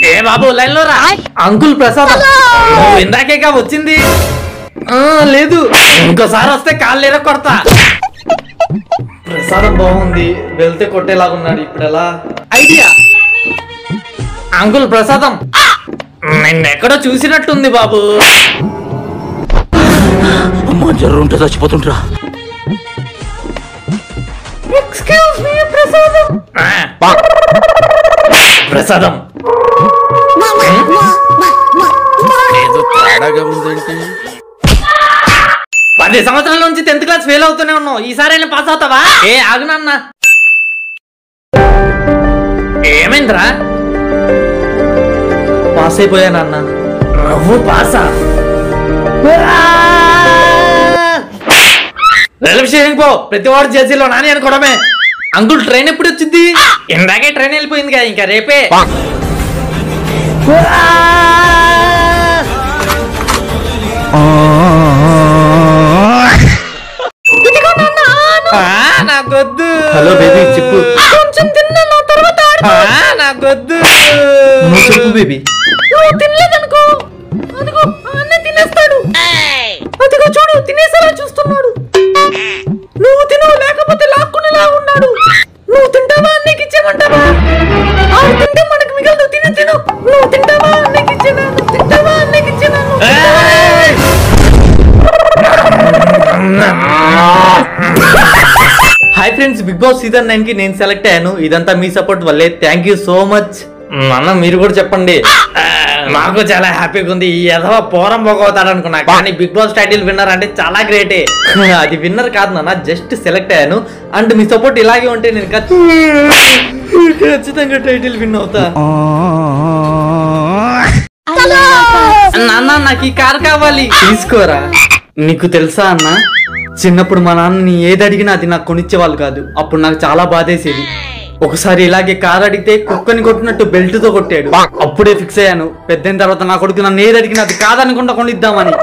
ఏ బాబు line లో రా. Uncle ప్రసాదం ఇందాకేగా వచ్చింది. లేదు ఇంకోసారి వస్తే కాళ్ళు ఎర కొడతా. ప్రసాదం బాగుంది, వెళ్తే కొట్టేలాగున్నాడు. ఇప్పుడు ఎలా? ఐడియా. అంకుల్ ప్రసాదం నిన్నెక్కడో చూసినట్టుంది బాబు. అమ్మా జ్వరం ఉంటే చచ్చిపోతుంటరా. ఎక్స్క్యూజ్ మీ ప్రసాదం. ప్రసాదం ఏదో తేడాగా ఉందేంటి? 10 సంవత్సరాల నుంచి 10th క్లాస్ ఫెయిల్ అవుతూనే ఉన్నావు. ఈసారి పాస్ అవుతావా? ఏ ఆగునన్న. ఏమైందిరా? పాస్ అయిపోయానన్న. నువ్వు పాసా? రైల్వే స్టేషన్ పో. ప్రతి వాడు జేసీలో నాని అనుకోవడమే. అంకుల్ ట్రైన్ ఎప్పుడు వచ్చింది? ఇందాకే ట్రైన్ వెళ్ళిపోయింది కదా, ఇంకా రేపే. నాకొద్దు. హలో బేబీ చెప్పు. కొంచెం తిన్నా తర్వాత నాకొద్దు. నువ్వు చెప్పు బేబీ. నువ్వు తినలేదనుకో, అదిగో అన్న తినేస్తాడు. అదిగో చూడు తినేసేలా చూస్తున్నాడు. నువ్వు తిను, లేకపోతే లాక్కునేలా ఉన్నాడు. నువ్వు తింటావా అన్నకి ఇచ్చేమంటావా? తింటే మనకు మిగలదు. తిను తిను. నువ్వు తింటావా అన్నకి ఇచ్చేనా? తింటావా అన్నకి ఇచ్చేనా? Hi friends, big boss season 9 కి నేను సెలెక్ట్ అయ్యాను. ఇదంతా మీ సపోర్ట్ వల్లే. Thank you so much. అన్న మీరు కూడా చెప్పండి. మాకు చాలా హ్యాపీగా ఉంది. ఈ ఎదవ పోరం పోగవుతాడు అనుకున్నా, కానీ బిగ్ బాస్ టైటిల్ విన్నర్ అంటే చాలా గ్రేటే. అది విన్నర్ కాదు నాన్న, జస్ట్ సెలెక్ట్ అయ్యాను. అండ్ మీ సపోర్ట్ ఇలాగే ఉంటే నేను ఖచ్చితంగా టైటిల్ విన్ అవుతా. నాన్న నాకు ఈ కార్ కావాలి. తీసుకోరా. నీకు తెలుసా అన్న, చిన్నప్పుడు మా నాన్నని ఏది అడిగినా అది నాకు కొనిచ్చేవాళ్ళు కాదు. అప్పుడు నాకు చాలా బాధేసేది. ఒకసారి ఇలాగే కార్ అడిగితే కుక్కని కొట్టినట్టు బెల్ట్ తో కొట్టాడు. అప్పుడే ఫిక్స్ అయ్యాను, పెద్దయిన తర్వాత నా కొడుకు నన్ను ఏది అడిగినా అది కాదనుకుంటా కొనిద్దామని.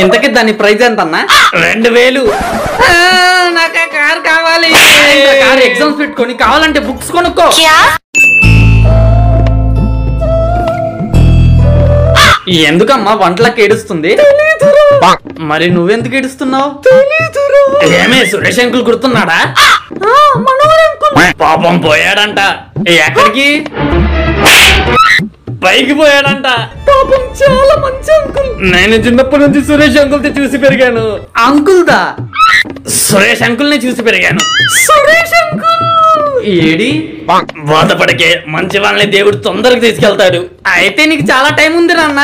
ఇంతకీ దాని ప్రైజ్ ఎంత అన్నా? 2000. నాకు కార్ కావాలి. కార్ ఎగ్జామ్స్ పెట్టుకొని కావాలంటే బుక్స్ కొనుక్కో. ఎందుకమ్మా వంటలకు ఏడుస్తుంది? మరి నువ్వెందుకు ఏడుస్తున్నావు? ఏమే సురేష్ అంకుల్ గుర్తున్నాడా? పాపం పోయాడంట. ఎక్కడికి? పైకి పోయాడంట. పాపం చాలా మంచి అంకుల్. నేను చిన్నప్పటి నుంచి సురేష్ అంకుల్ చూసి పెరిగాను. అంకుల్ దా? సురేష్ అంకుల్ ని చూసి పెరిగాను. Suresh uncle AD? బాధపడకే, మంచి వాళ్ళని దేవుడు తొందరగా తీసుకెళ్తాడు. అయితే నీకు చాలా టైం ఉంది నాన్న.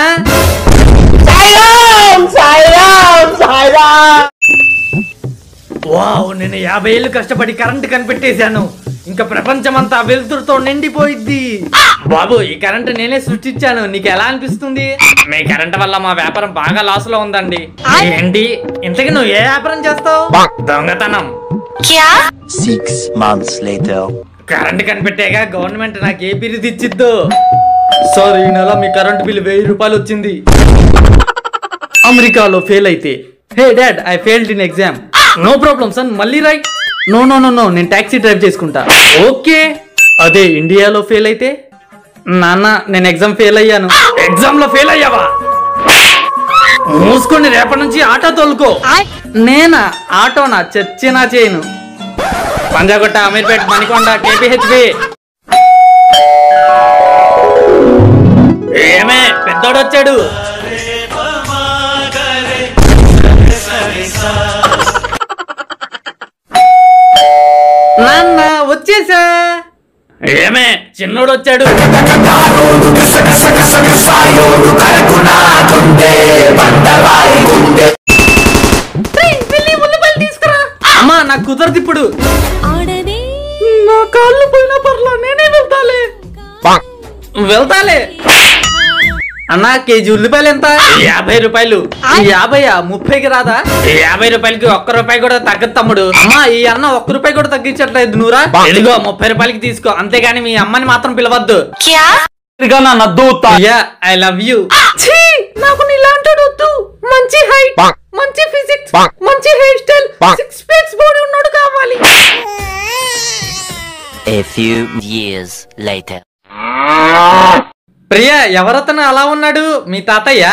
వావ్, నేను 50 ఏళ్ళు కష్టపడి కరెంట్ కనిపెట్టేశాను. ఇంకా ప్రపంచం అంతా వెలుతురుతో నిండిపోయిద్ది. బాబు ఈ కరెంట్ నేనే సృష్టించాను. నీకు ఎలా అనిపిస్తుంది? మీ కరెంట్ వల్ల మా వ్యాపారం బాగా లాస్ లో ఉందండి. ఏంటి ఇంతకీ నువ్వు ఏ వ్యాపారం చేస్తావు? దొంగతనం. 6 months later. కరెంట్ కనిపెట్టాగా గవర్నమెంట్ నాకు ఏ బిరుదు ఇచ్చిద్దో. సార్ ఈ నెల మీ కరెంట్ బిల్ 1000 రూపాయలు వచ్చింది. అమెరికాలో ఫెయిల్ అయితే. Hey dad, I failed in exam. No problem son, మళ్ళీ రాయ్. నో నో నో నో, నేను టాక్సీ డ్రైవ్ చేసుకుంటా. ఓకే. అదే ఇండియాలో ఫెయిల్ అయితే? నాన్న నేను ఎగ్జామ్ ఫెయిల్ అయ్యాను. ఎగ్జామ్ లో ఫెయిల్ అయ్యావా? మూసుకొని రేపటి నుంచి ఆటో తోలుకో. నేనా? ఆటోనా? చచ్చినా చేయను. పంజాగుట్ట, అమీర్పేట్, మణికొండ, కేపీహెచ్బి. ఏమే పెద్దోడు వచ్చాడు. నాన్న వచ్చేసా. ఏమే చిన్నోడు వచ్చాడు. అమ్మా నాకు కుదరదు ఇప్పుడు. నా కాళ్ళు పోయినా పర్లా, నేనే వెళ్తాలే. అన్నా కేజీ ఉల్లిపాయలు ఎంత? 50 రూపాయలు. 50? 30కి రాదా? 50 రూపాయలకి 1 రూపాయి కూడా తగ్గదు తమ్ముడు. అమ్మా ఈ అన్న 1 రూపాయి కూడా తగ్గించట్లేదు. నూరా ఇదిగో 30 రూపాయలకి తీసుకో, అంతేగాని మీ అమ్మని మాత్రం పిలవద్దు. I love you. నాకు నీలాంటి వద్దు. మంచి హైట్, మంచి ఫిజిక్స్, మంచి హెయిర్ స్టైల్, 6 ప్యాక్స్ బాడీ ఉన్నాడు కావాలి. A few years later. Priya, ఎవరతను అలా ఉన్నాడు? మీ తాతయ్య?